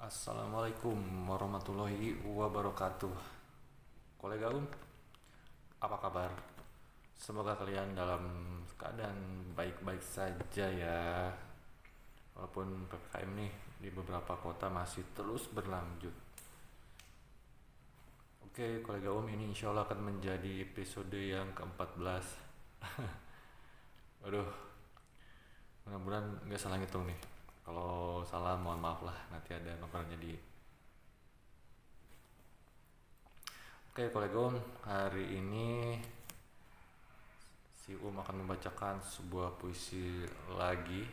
Assalamualaikum warahmatullahi wabarakatuh. Kolega apa kabar? Semoga kalian dalam keadaan baik-baik saja ya. Walaupun PPKM nih di beberapa kota masih terus berlanjut. Oke, kolega ini insya Allah akan menjadi episode yang ke-14. Aduh, mudah-mudahan nggak salah ngitung nih. Kalau salah mohon maaf lah, nanti ada nomornya di. Oke kolega hari ini si akan membacakan sebuah puisi lagi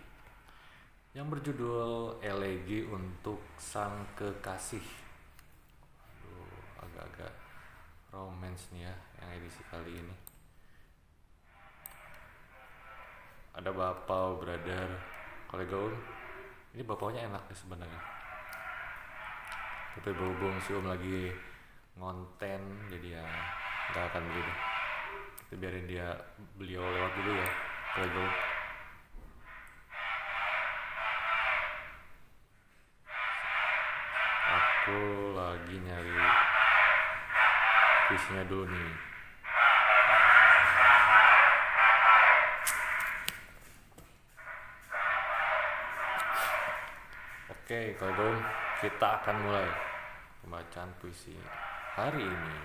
yang berjudul Elegi untuk Sang Kekasih. Aduh, agak-agak romance nih ya yang edisi kali ini. Ada bapak, brother, kolega ini bapaknya enak ya sebenarnya. Tapi berhubung si lagi ngonten jadi ya nggak akan beli deh. Kita biarin beliau lewat dulu ya, kolega. Aku lagi nyari puisinya dulu nih. Oke, kolega, kita akan mulai pembacaan puisi hari ini.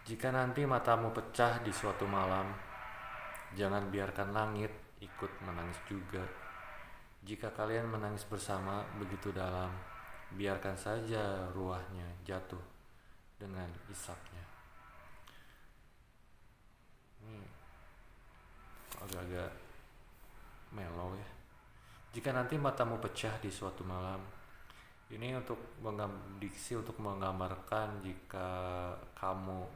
Jika nanti matamu pecah di suatu malam, jangan biarkan langit ikut menangis juga. Jika kalian menangis bersama begitu dalam, biarkan saja ruahnya jatuh dengan isapnya. Ini agak-agak mellow ya. Jika nanti matamu pecah di suatu malam, ini untuk diksi untuk menggambarkan jika kamu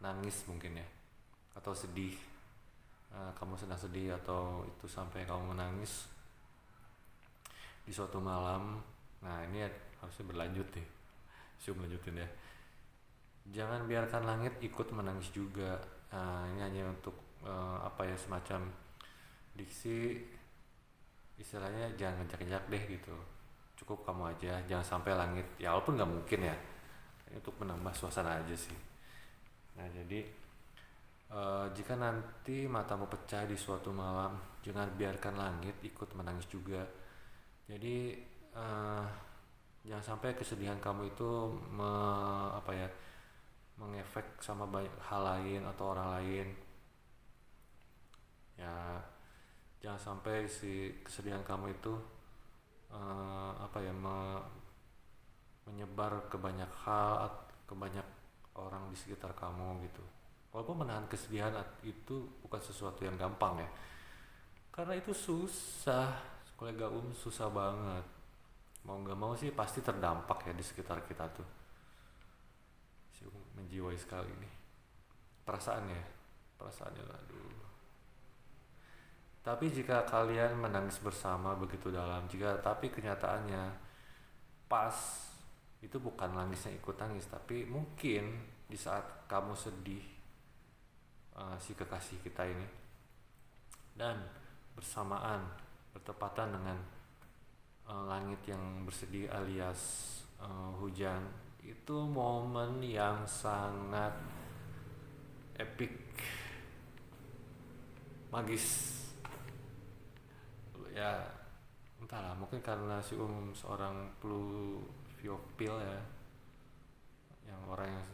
nangis mungkin ya, atau sedih, kamu sedang sedih atau itu sampai kamu menangis di suatu malam. Nah ini harusnya berlanjut deh, lanjutin ya. Jangan biarkan langit ikut menangis juga. Ini hanya untuk semacam diksi, istilahnya jangan ngejak-ngejak deh gitu, cukup kamu aja, jangan sampai langit, ya walaupun nggak mungkin ya, ini untuk menambah suasana aja sih. Nah jadi jika nanti matamu pecah di suatu malam, jangan biarkan langit ikut menangis juga. Jadi jangan sampai kesedihan kamu itu mengefek sama banyak hal lain atau orang lain ya. Jangan sampai si kesedihan kamu itu menyebar ke banyak hal, ke banyak orang di sekitar kamu gitu. Walaupun menahan kesedihan itu bukan sesuatu yang gampang ya, karena itu susah, kolega susah banget. Mau nggak mau sih pasti terdampak ya di sekitar kita tuh. Si menjiwai sekali nih perasaannya, aduh. Tapi jika kalian menangis bersama begitu dalam, tapi kenyataannya pas itu bukan nangisnya ikut nangis, tapi mungkin di saat kamu sedih, si kekasih kita ini, dan bersamaan bertepatan dengan langit yang bersedih alias hujan, itu momen yang sangat epic, magis ya. Entahlah, mungkin karena si seorang pluviopil ya, yang orang yang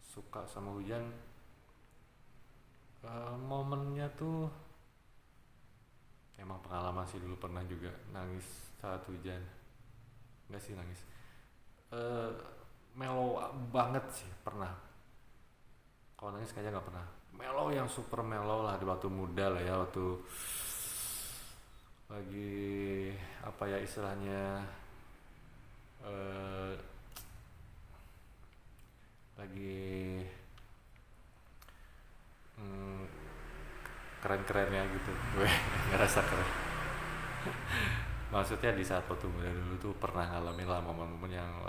suka sama hujan. Momennya tuh emang pengalaman sih, dulu pernah juga nangis saat hujan. Enggak sih nangis, mellow banget sih pernah. Kalau nangis kayaknya nggak pernah. Mellow yang super mellow lah di waktu muda lah ya, waktu lagi istilahnya lagi keren-kerennya gitu. Gue ngerasa keren. Maksudnya di saat waktu muda dulu tuh pernah ngalamin lah momen-momen yang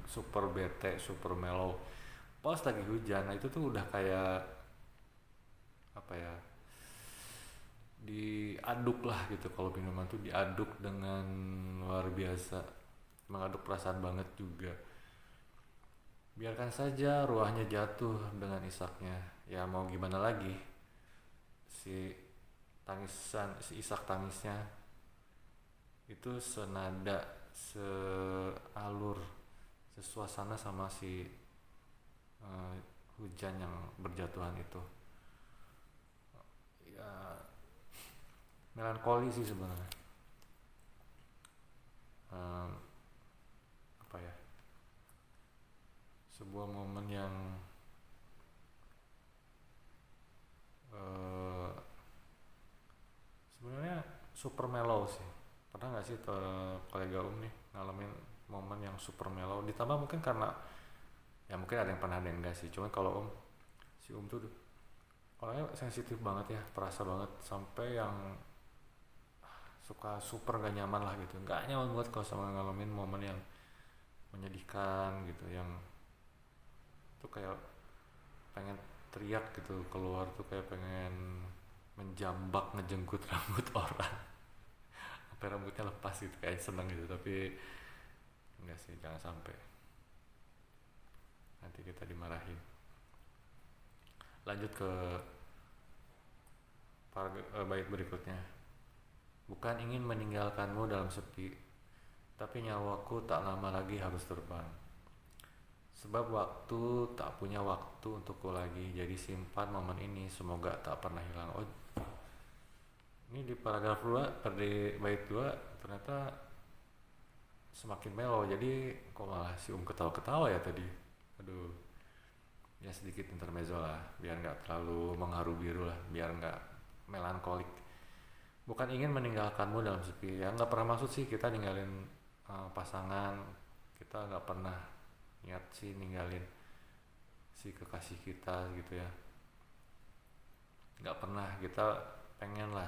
super bete, super mellow pas lagi hujan. Nah itu tuh udah kayak diaduk lah gitu. Kalau minuman tuh diaduk dengan luar biasa, mengaduk perasaan banget juga. Biarkan saja ruahnya jatuh dengan isaknya. Ya mau gimana lagi, si si isak tangisnya itu senada, sealur, sesuasana sama si uh, hujan yang berjatuhan itu. Ya melankoli sih sebenarnya. Um, apa ya, sebuah momen yang uh, sebenarnya super mellow sih. Pernah nggak sih kolega nih ngalamin momen yang super mellow, ditambah mungkin karena ya mungkin ada yang pernah ada yang enggak sih, cuman kalau si tuh orangnya sensitif banget ya, perasa banget, sampai yang suka super gak nyaman lah gitu, gak nyaman banget kalau sama ngalamin momen yang menyedihkan gitu, yang tuh kayak pengen teriak gitu keluar, tuh kayak pengen menjambak ngejenggut rambut orang sampai rambutnya lepas gitu, kayak seneng gitu, tapi enggak sih, jangan sampai nanti kita dimarahin. Lanjut ke bait berikutnya. Bukan ingin meninggalkanmu dalam sepi, tapi nyawaku tak lama lagi harus terbang. Sebab waktu tak punya waktu untukku lagi, jadi simpan momen ini, semoga tak pernah hilang. Oh, ini di paragraf 2, di bait 2 ternyata semakin melo, jadi kok malah si ketawa-ketawa ya tadi. Aduh, ya sedikit intermezzo lah, biar nggak terlalu mengharu biru lah, biar nggak melankolik. Bukan ingin meninggalkanmu dalam sepi, ya nggak pernah maksud sih kita ninggalin pasangan, kita nggak pernah niat sih ninggalin si kekasih kita gitu ya, nggak pernah. Kita pengen lah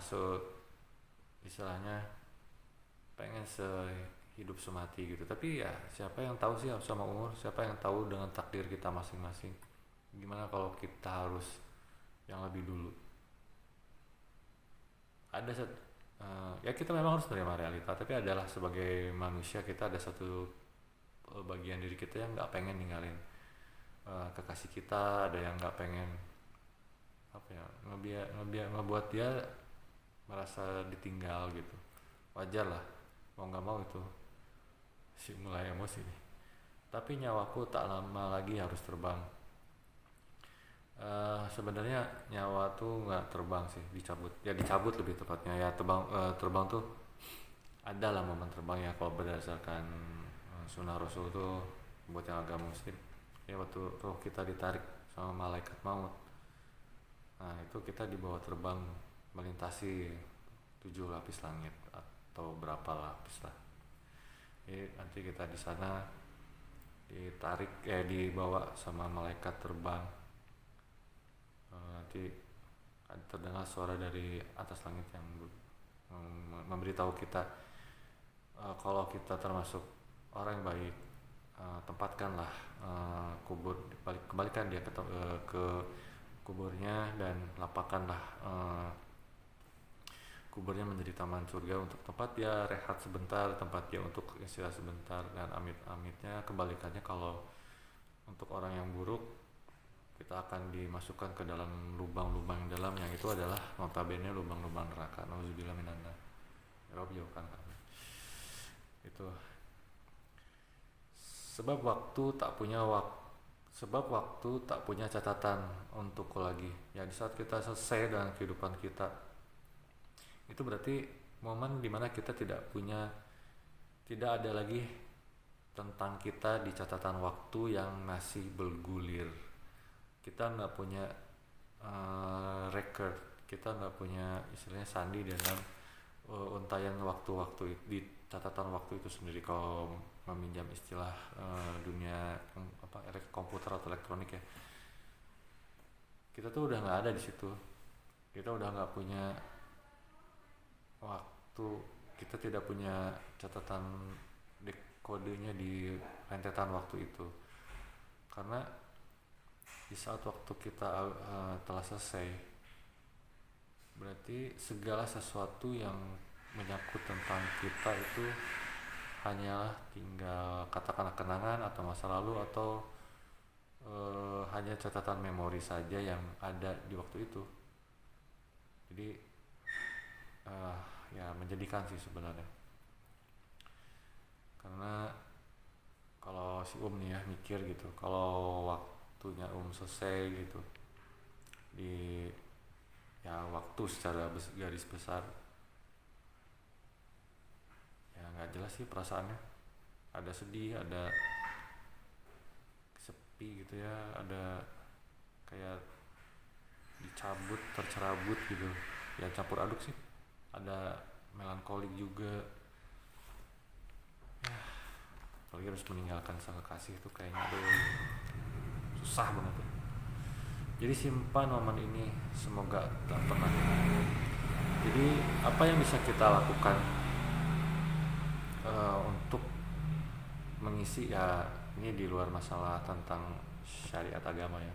istilahnya pengen sehidup semati gitu, tapi ya siapa yang tahu sih sama umur, siapa yang tahu dengan takdir kita masing-masing. Gimana kalau kita harus yang lebih dulu. Ada ya kita memang harus menerima realita, tapi adalah sebagai manusia kita ada satu bagian diri kita yang nggak pengen ninggalin kekasih kita, ada yang nggak pengen apa ya, ngebuat dia merasa ditinggal gitu. Wajar lah, mau nggak mau itu si mulai emosi nih. Tapi nyawaku tak lama lagi harus terbang. Sebenarnya nyawa tuh nggak terbang sih, dicabut. Ya dicabut lebih tepatnya ya, terbang tuh ada lah momen terbang ya, kalau berdasarkan sunnah Rasul tuh buat yang agama muslim ya, waktu roh kita ditarik sama malaikat maut, nah itu kita dibawa terbang melintasi 7 lapis langit atau berapa lapis lah. Jadi nanti kita di sana ditarik dibawa sama malaikat terbang. Nanti terdengar suara dari atas langit yang memberitahu kita kalau kita termasuk orang yang baik, tempatkanlah kubur, kembalikan dia ke kuburnya, dan lapakkanlah kuburnya menjadi taman surga untuk tempat dia rehat sebentar, tempat dia untuk istirahat sebentar. Dan amit-amitnya kebalikannya, kalau untuk orang yang buruk, kita akan dimasukkan ke dalam lubang-lubang yang dalam, yang itu adalah notabene lubang-lubang neraka. Nauzubillah minan nar. Rabbi kan itu. Sebab waktu tak punya catatan untukku lagi. Ya di saat kita selesai dengan kehidupan kita, itu berarti momen dimana kita tidak ada lagi tentang kita di catatan waktu yang masih bergulir. Kita nggak punya record, kita nggak punya istilahnya sandi dalam untayan waktu-waktu di catatan waktu itu sendiri, kalau meminjam istilah dunia komputer atau elektronik ya. Kita tuh udah nggak ada di situ, kita udah nggak punya waktu, kita tidak punya catatan kodenya di rentetan waktu itu, karena di saat waktu kita telah selesai, berarti segala sesuatu yang menyangkut tentang kita itu hanyalah tinggal katakanlah kenangan atau masa lalu atau hanya catatan memori saja yang ada di waktu itu. Jadi ya menjadikan sih sebenarnya, karena kalau si nih ya mikir gitu, kalau waktunya selesai gitu di ya waktu secara garis besar, ya nggak jelas sih perasaannya, ada sedih, ada sepi gitu ya, ada kayak tercerabut gitu ya, campur aduk sih, ada melankolik juga ya, apalagi harus meninggalkan sang kekasih itu kayaknya susah banget tuh. Jadi simpan momen ini, semoga tak pernah hilang. Jadi apa yang bisa kita lakukan untuk mengisi ya, ini di luar masalah tentang syariat agama ya,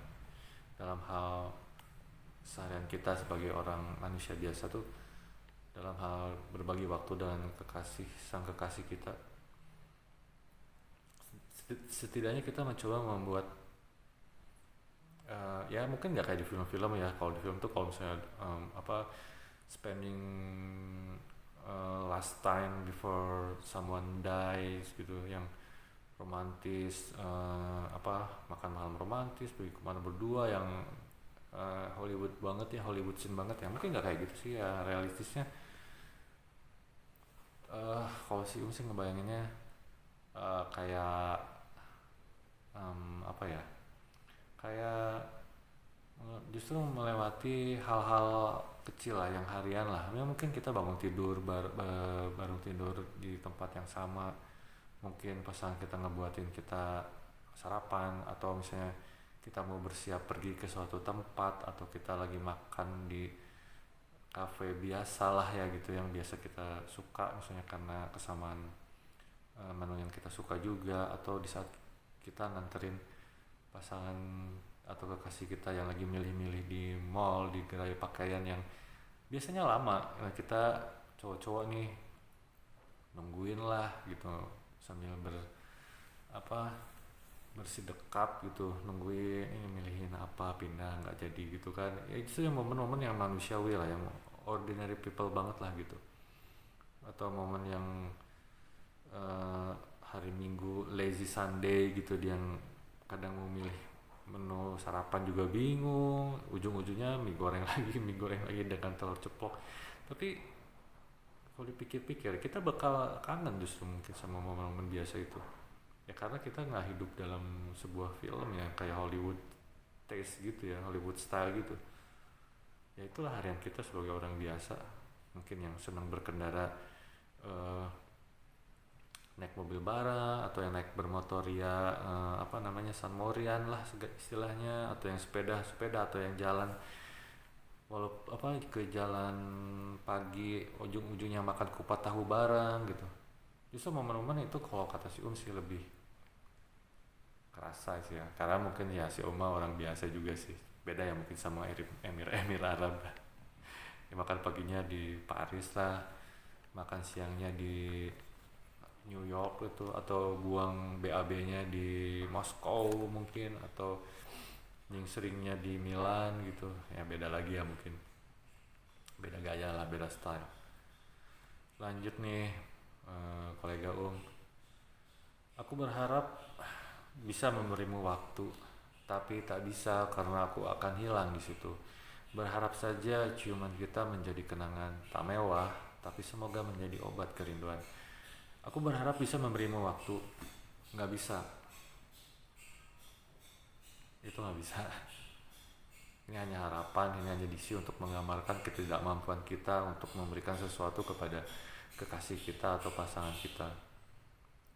dalam hal seharian kita sebagai orang manusia biasa tuh, dalam hal berbagi waktu dengan sang kekasih kita, setidaknya kita mencoba membuat ya mungkin nggak kayak di film-film ya. Kalau di film tuh kalau misalnya spending last time before someone dies gitu, yang romantis, makan malam romantis, pergi kemana berdua, yang Hollywood banget ya, Hollywood scene banget ya, mungkin nggak kayak gitu sih ya realistisnya. Kalau si sih ngebayanginnya kayak kayak justru melewati hal-hal kecil lah, yang harian lah ya, mungkin kita bangun tidur baru tidur di tempat yang sama, mungkin pasangan kita ngebuatin kita sarapan, atau misalnya kita mau bersiap pergi ke suatu tempat, atau kita lagi makan di kafe biasa lah ya gitu, yang biasa kita suka misalnya karena kesamaan menu yang kita suka juga, atau di saat kita nganterin pasangan atau kekasih kita yang lagi milih-milih di mall, di gerai pakaian yang biasanya lama, nah kita cowok-cowok nih nungguin lah gitu sambil bersidekap gitu, nungguin ini milihin apa, pindah nggak jadi gitu kan ya. Itu yang momen-momen yang manusiawi lah, yang ordinary people banget lah gitu. Atau momen yang hari Minggu lazy Sunday gitu, dia yang kadang mau milih menu sarapan juga bingung, ujung-ujungnya mie goreng lagi dengan telur ceplok. Tapi kalau dipikir-pikir kita bakal kangen justru mungkin sama momen-momen biasa itu ya, karena kita nggak hidup dalam sebuah film ya kayak Hollywood taste gitu ya, Hollywood style gitu ya. Itulah harian kita sebagai orang biasa, mungkin yang senang berkendara, naik mobil bara, atau yang naik bermotor ya sunmorian lah istilahnya, atau yang sepeda atau yang jalan ke jalan pagi ujung-ujungnya makan kupat tahu bareng gitu. Justru momen-momen itu kalau kata si sih lebih kerasa sih ya, karena mungkin ya si orang biasa juga sih, beda ya mungkin sama Emir Arab ya, makan paginya di Paris lah, makan siangnya di New York itu, atau buang BAB-nya di Moskow mungkin, atau yang seringnya di Milan gitu ya, beda lagi ya, mungkin beda gaya lah, beda style. Lanjut nih kolega aku berharap bisa memberimu waktu, tapi tak bisa karena aku akan hilang di situ. Berharap saja ciuman kita menjadi kenangan tak mewah, tapi semoga menjadi obat kerinduan. Aku berharap bisa memberimu waktu, nggak bisa. Itu nggak bisa. Ini hanya harapan, ini hanya diksi untuk menggambarkan ketidakmampuan kita untuk memberikan sesuatu kepada kekasih kita atau pasangan kita.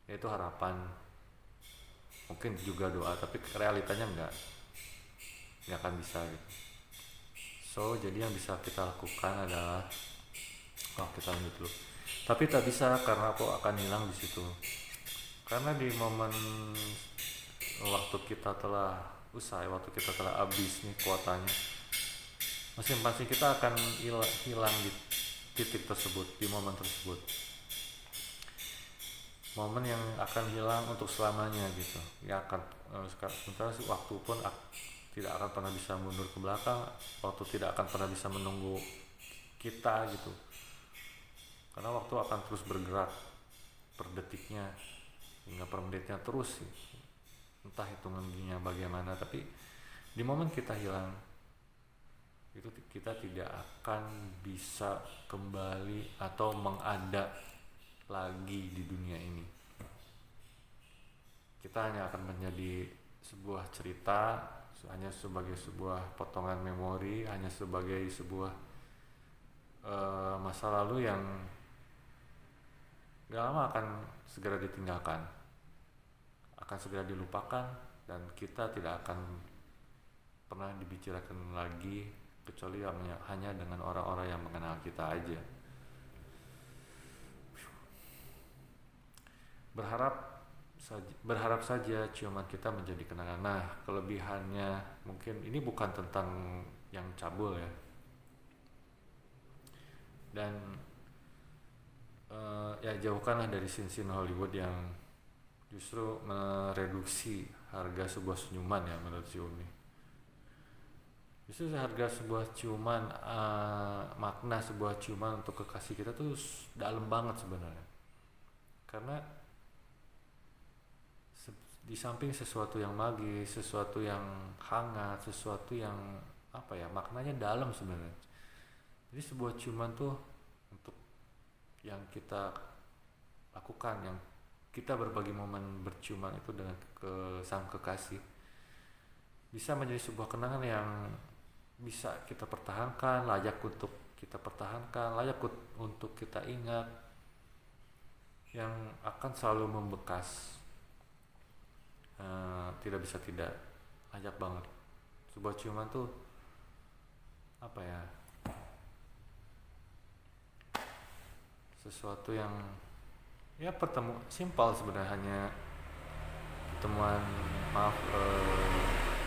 Yaitu harapan, mungkin juga doa, tapi realitanya nggak akan bisa gitu. So jadi yang bisa kita lakukan adalah kita lanjut dulu. Tapi tak bisa karena aku akan hilang di situ. Karena di momen waktu kita telah usai, waktu kita telah habis nih kuotanya, masing-masing kita akan hilang di titik tersebut, di momen tersebut. momen yang akan hilang untuk selamanya gitu ya, akan sementara waktu pun tidak akan pernah bisa mundur ke belakang, waktu tidak akan pernah bisa menunggu kita gitu, karena waktu akan terus bergerak per detiknya hingga per menitnya terus, entah hitungannya bagaimana. Tapi di momen kita hilang itu kita tidak akan bisa kembali atau mengada lagi di dunia ini. Kita hanya akan menjadi sebuah cerita, hanya sebagai sebuah potongan memori, hanya sebagai sebuah masa lalu yang gak lama akan segera ditinggalkan, akan segera dilupakan, dan kita tidak akan pernah dibicarakan lagi kecuali hanya dengan orang-orang yang mengenal kita aja. Berharap saja ciuman kita menjadi kenangan. Nah, kelebihannya mungkin ini bukan tentang yang cabul ya, dan ya jauhkanlah dari scene-scene Hollywood yang justru mereduksi harga sebuah senyuman ya, menurut si Umi. Justru harga sebuah ciuman, makna sebuah ciuman untuk kekasih kita tuh dalam banget sebenarnya. Karena di samping sesuatu yang magis, sesuatu yang hangat, sesuatu yang apa ya, maknanya dalam sebenarnya. Jadi sebuah ciuman tuh untuk yang kita lakukan, yang kita berbagi momen berciuman itu dengan sang kekasih, bisa menjadi sebuah kenangan yang bisa kita pertahankan, layak untuk kita pertahankan, layak untuk kita ingat, yang akan selalu membekas. Tidak bisa tidak, layak banget. Sebuah ciuman tuh apa ya, sesuatu yang ya simpel sebenarnya, hanya pertemuan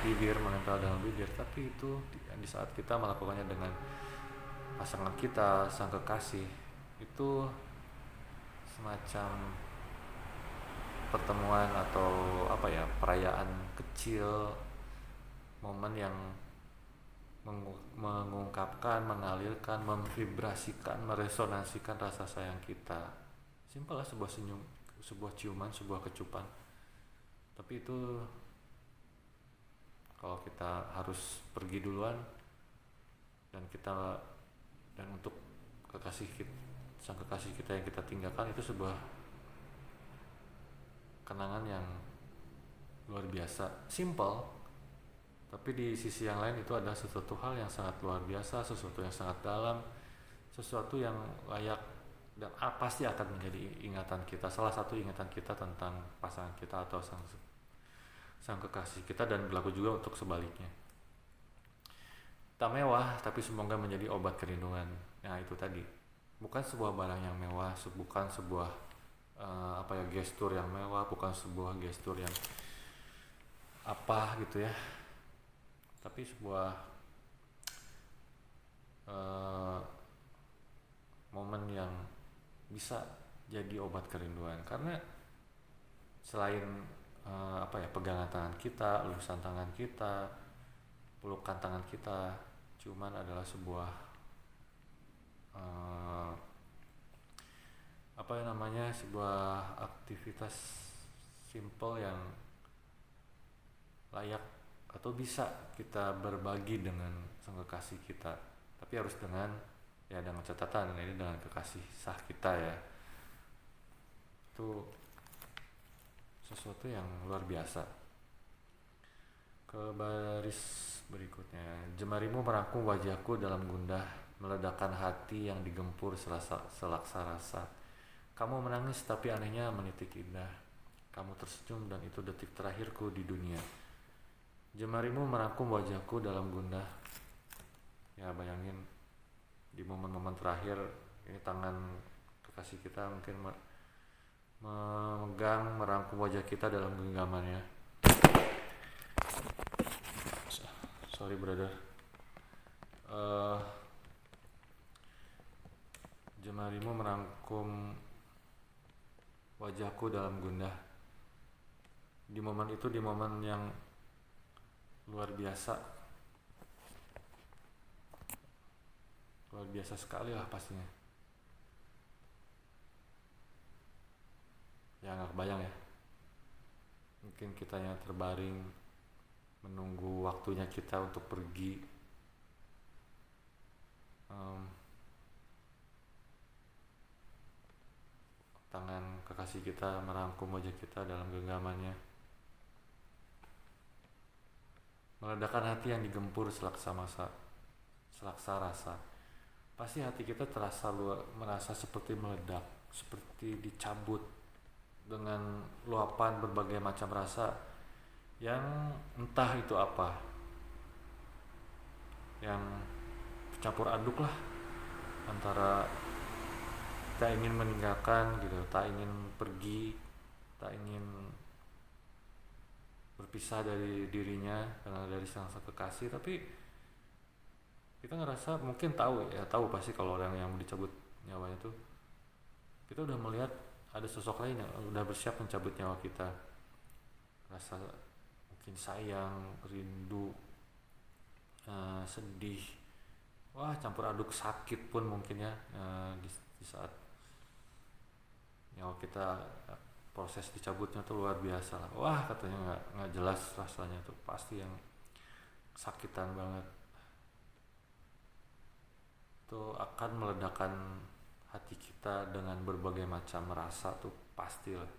bibir menempel dalam bibir, tapi itu di saat kita melakukannya dengan pasangan kita, sang kekasih, itu semacam pertemuan atau apa ya, perayaan kecil, momen yang mengungkapkan, mengalirkan, memvibrasikan, meresonansikan rasa sayang kita. Simpel lah sebuah senyum, sebuah ciuman, sebuah kecupan. Tapi itu kalau kita harus pergi duluan dan untuk sang kekasih kita yang kita tinggalkan, itu sebuah kenangan yang luar biasa. Simple, tapi di sisi yang lain itu adalah sesuatu hal yang sangat luar biasa, sesuatu yang sangat dalam, sesuatu yang layak dan pasti akan menjadi ingatan kita, salah satu ingatan kita tentang pasangan kita atau sang kekasih kita, dan berlaku juga untuk sebaliknya. Tak mewah, tapi semoga menjadi obat kerinduan. Nah itu tadi, bukan sebuah barang yang mewah, bukan sebuah gestur yang mewah, bukan sebuah gestur yang apa gitu ya, tapi sebuah momen yang bisa jadi obat kerinduan. Karena selain pegangan tangan kita, elusan tangan kita, pelukan tangan kita, ciuman adalah sebuah sebuah aktivitas simple yang layak atau bisa kita berbagi dengan sang kekasih kita. Tapi harus dengan catatan, ini dengan kekasih sah kita ya. Itu sesuatu yang luar biasa. Ke baris berikutnya, jemarimu merangkum wajahku dalam gundah, meledakkan hati yang digempur selaksa rasa. Kamu menangis tapi anehnya menitik indah. Kamu tersenyum dan itu detik terakhirku di dunia. Jemarimu merangkum wajahku dalam gundah. Ya bayangin di momen-momen terakhir ini, tangan kekasih kita mungkin memegang, merangkum wajah kita dalam genggamannya. Sorry brother. Jemarimu merangkum wajahku dalam gundah. Di momen itu, di momen yang luar biasa, luar biasa sekali lah pastinya. Ya nggak kebayang ya, mungkin kita yang terbaring menunggu waktunya kita untuk pergi. Em, Tangan kekasih kita merangkum wajah kita dalam genggamannya, meledakkan hati yang digempur selaksa rasa. Pasti hati kita merasa seperti meledak, seperti dicabut dengan luapan berbagai macam rasa yang entah itu apa, yang campur aduk lah antara kita ingin meninggalkan gitu, tak ingin pergi, tak ingin berpisah dari dirinya, dari sang kekasih, tapi kita ngerasa mungkin tahu pasti kalau orang yang dicabut nyawanya tuh, kita udah melihat ada sosok lain yang udah bersiap mencabut nyawa kita. Rasa mungkin sayang, rindu, sedih, wah campur aduk sakit pun mungkin ya, di saat nyawa kita proses dicabutnya tuh luar biasa lah. Wah katanya nggak jelas rasanya tuh, pasti yang sakitan banget. Itu akan meledakkan hati kita dengan berbagai macam rasa tuh pastilah.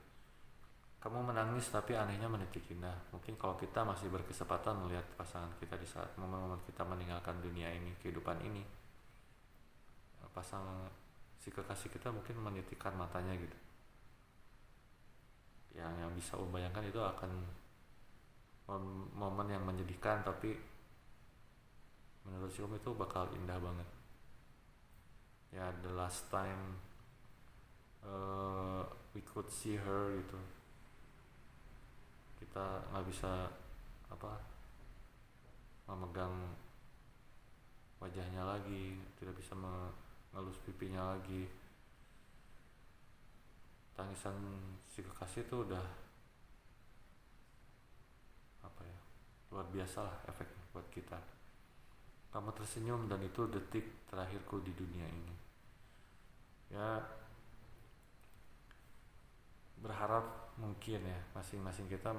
Kamu menangis tapi anehnya menitik indah. Mungkin kalau kita masih berkesempatan melihat pasangan kita di saat momen-momen kita meninggalkan dunia ini, kehidupan ini, pasangan si kekasih kita mungkin menitikkan matanya gitu. Yang bisa membayangkan itu akan momen yang menyedihkan, tapi menurut si itu bakal indah banget ya. The last time we could see her gitu, kita nggak bisa memegang wajahnya lagi, tidak bisa mengelus pipinya lagi. Tangisan si kekasih itu udah luar biasa lah efeknya buat kita. Kamu tersenyum dan itu detik terakhirku di dunia ini. Ya berharap mungkin ya masing-masing kita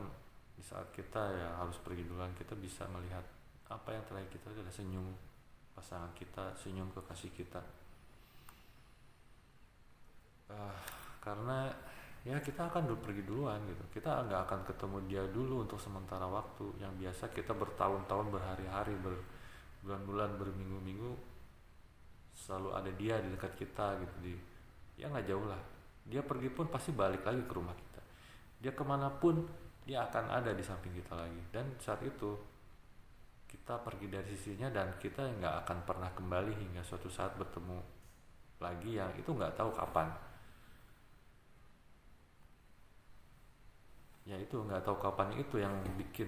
di saat kita ya harus pergi duluan, kita bisa melihat apa yang terakhir kita adalah senyum pasangan kita, senyum kekasih kita. Karena ya kita akan pergi duluan gitu, kita nggak akan ketemu dia dulu untuk sementara waktu. Yang biasa kita bertahun-tahun, berhari-hari, berbulan-bulan, berminggu-minggu selalu ada dia di dekat kita gitu, ya nggak jauh lah. Dia pergi pun pasti balik lagi ke rumah kita, dia kemanapun dia akan ada di samping kita lagi. Dan saat itu kita pergi dari sisinya dan kita nggak akan pernah kembali hingga suatu saat bertemu lagi, yang itu nggak tahu kapan. Ya itu nggak tahu kapan, itu yang bikin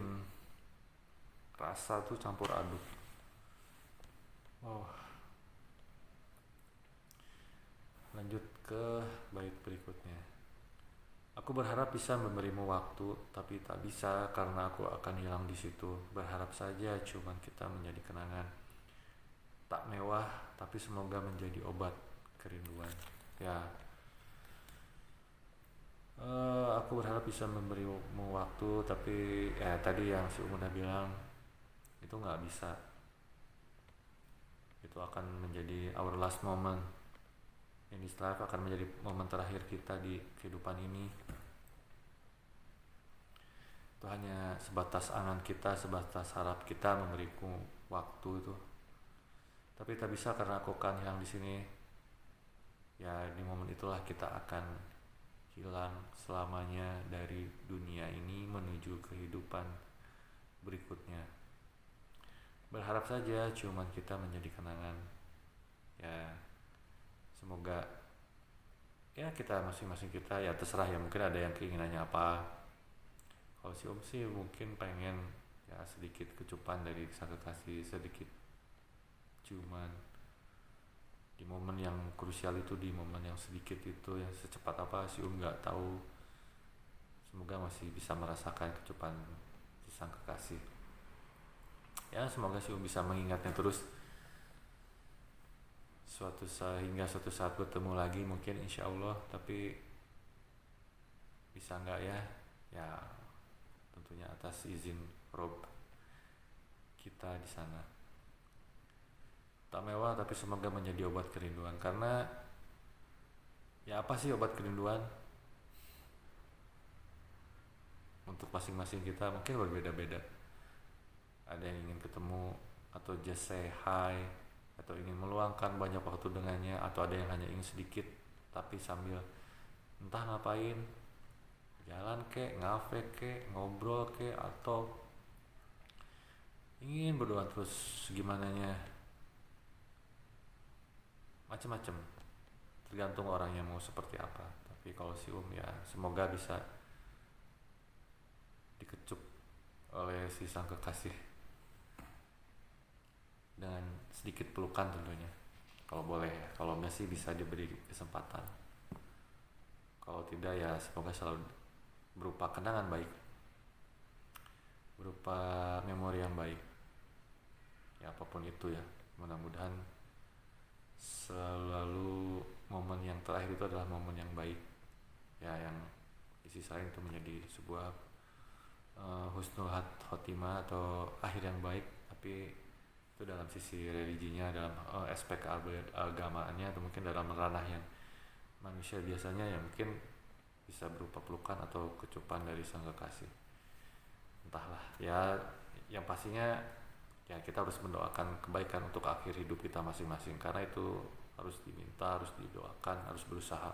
rasa tuh campur aduk. Lanjut ke bait berikutnya. Aku berharap bisa memberimu waktu, tapi tak bisa karena aku akan hilang di situ. Berharap saja cuman kita menjadi kenangan, tak mewah tapi semoga menjadi obat kerinduan. Ya, aku berharap bisa memberimu waktu, tapi tadi yang si udah bilang itu nggak bisa. Itu akan menjadi our last moment in this life, akan menjadi momen terakhir kita di kehidupan ini. Itu hanya sebatas angan kita, sebatas harap kita memberiku waktu itu. Tapi tak bisa karena aku akan hilang di sini. Ya di momen itulah kita akan hilang selamanya dari dunia ini menuju kehidupan berikutnya. Berharap saja cuman kita menjadi kenangan. Ya semoga ya kita masing-masing kita ya terserah ya, mungkin ada yang keinginannya apa. Kalau si Om sih mungkin pengen ya sedikit kecupan dari sang kekasih, sedikit cuman Di momen yang krusial itu, di momen yang sedikit itu, yang secepat apa si nggak tahu. Semoga masih bisa merasakan kecupan si sang kekasih. Ya semoga si bisa mengingatnya terus hingga suatu saat bertemu lagi mungkin insya Allah. Tapi bisa nggak ya, ya tentunya atas izin Rob kita di sana. Tak mewah tapi semoga menjadi obat kerinduan. Karena ya apa sih obat kerinduan? Untuk masing-masing kita mungkin berbeda-beda. Ada yang ingin ketemu atau just say hi, atau ingin meluangkan banyak waktu dengannya, atau ada yang hanya ingin sedikit tapi sambil entah ngapain, jalan kek, ngafe kek, ngobrol kek, atau ingin berdoa terus segimananya. Macam-macam, tergantung orang yang mau seperti apa. Tapi kalau si ya semoga bisa dikecup oleh si sang kekasih dengan sedikit pelukan tentunya, kalau boleh ya. Kalau enggak sih bisa diberi kesempatan. Kalau tidak ya semoga selalu berupa kenangan baik, berupa memori yang baik, ya apapun itu ya. Mudah-mudahan selalu momen yang terakhir itu adalah momen yang baik ya, yang di sisi lain itu menjadi sebuah husnul khotimah atau akhir yang baik. Tapi itu dalam sisi religinya, dalam aspek agamaannya, atau mungkin dalam ranah yang manusia biasanya, yang mungkin bisa berupa pelukan atau kecupan dari sang kekasih. Entahlah ya, yang pastinya ya kita harus mendoakan kebaikan untuk akhir hidup kita masing-masing, karena itu harus diminta, harus didoakan, harus berusaha.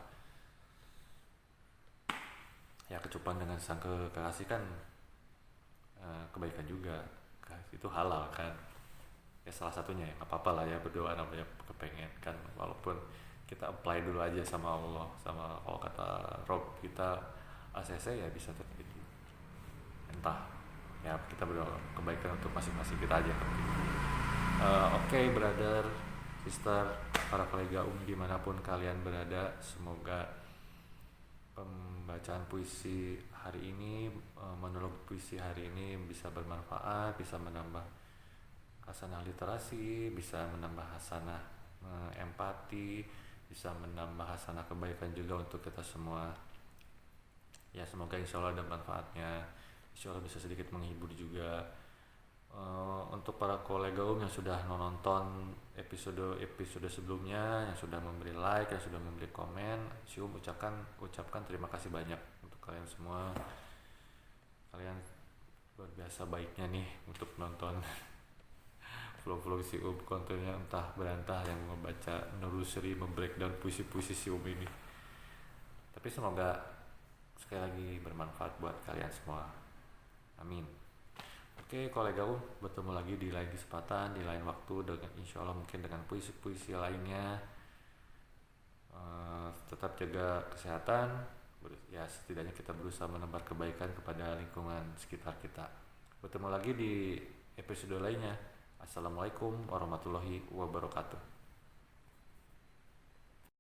Ya kecupan dengan sang kekasih kan kebaikan juga, itu halal kan ya, salah satunya ya. Nggak apa-apa lah ya berdoa, namanya kepengen kan, walaupun kita apply dulu aja sama Allah, sama kalau kata Rob kita ACC ya bisa terjadi. Entah ya, kita berdoa kebaikan untuk masing-masing kita aja kan. Oke, brother, sister, para kolega dimanapun kalian berada, semoga pembacaan puisi hari ini, monolog puisi hari ini bisa bermanfaat, bisa menambah hasanah literasi, bisa menambah hasanah empati, bisa menambah hasanah kebaikan juga untuk kita semua. Ya semoga insya Allah ada manfaatnya, insya Allah bisa sedikit menghibur juga. Untuk para kolega yang sudah nonton episode sebelumnya, yang sudah memberi like, yang sudah memberi komen, ucapkan terima kasih banyak untuk kalian semua. Kalian luar biasa baiknya nih untuk nonton vlog-vlog si kontennya entah berantah, yang membaca, menelusuri, membreakdown puisi-puisi si ini. Tapi semoga sekali lagi bermanfaat buat kalian semua, amin. Oke kolega, bertemu lagi di lain kesempatan, di lain waktu, dengan insya Allah mungkin dengan puisi-puisi lainnya. Tetap jaga kesehatan ya, setidaknya kita berusaha menebar kebaikan kepada lingkungan sekitar kita. Bertemu lagi di episode lainnya. Assalamualaikum warahmatullahi wabarakatuh.